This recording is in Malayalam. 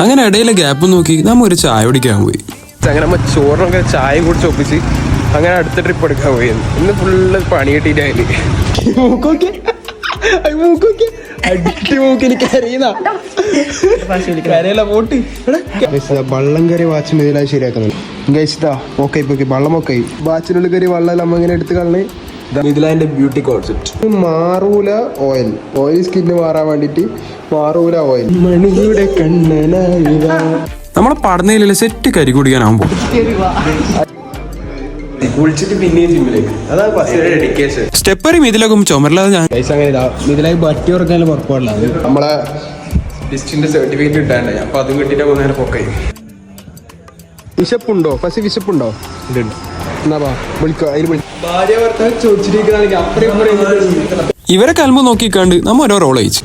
അങ്ങനെ ഇടയിലെ ഗ്യാപ്പ് നോക്കി നമ്മ ഒരു ചായ കുടിക്കാൻ പോയി. അങ്ങനെ നമ്മ ചോറിനൊക്കെ ചായ കുടിച്ച് ഒപ്പിച്ച് അങ്ങനെ അടുത്ത ട്രിപ്പ് എടുക്കാൻ പോയി. ഇന്ന് ഫുള്ള് പണി കിട്ടിയിട്ടായി. വള്ളം കയറി വാച്ചിന് ഇതിലായി ശരിയാക്കുന്നുണ്ട്. വള്ളം ഒക്കെ വാച്ചിനുള്ളിൽ കയറി വള്ളം നമ്മ ഇങ്ങനെ എടുത്ത് കളഞ്ഞ് ഇതിലെ ബ്യൂട്ടി കോൺസെപ്റ്റ്. മാറൂല ഓയിൽ സ്കിന്ന് മാറാൻ വേണ്ടിട്ട് മാറൂല ഓയിൽ. മണിയുടെ കണ്ണനായിവ നമ്മളെ പടനയിലെ സെറ്റ് കരി കുടിക്കാനാകുമ്പോ കുളിച്ചിട്ട് പിന്നെയും ജിമ്മിലേക്ക്. അതാണ് ഫസ്റ്റ് ഡെഡിക്കേഷൻ. സ്റ്റെപ്പറി മിതിലകും ചുമരില്ലാതെ ഞാൻ ഇതിലായി ബറ്റി ഉറക്കാനും പുറപ്പാടില്ല. നമ്മളെ ലിസ്റ്റിന്റെ സർട്ടിഫിക്കറ്റ് കിട്ടാണ്ട് അപ്പൊ അതും കിട്ടിയിട്ട് നേരെ പൊക്കായി. വിശപ്പുണ്ടോ? ഫസ്റ്റ് വിശപ്പുണ്ടോ? എന്നാ വിളിക്കോ. അതിൽ ഭാര്യ ഭർത്താവ് ചോദിച്ചിരിക്കുന്ന ഇവരെ കൽമ്പ് നോക്കിക്കാണ്ട് നമ്മ ഓരോ റോൾ അയച്ചു.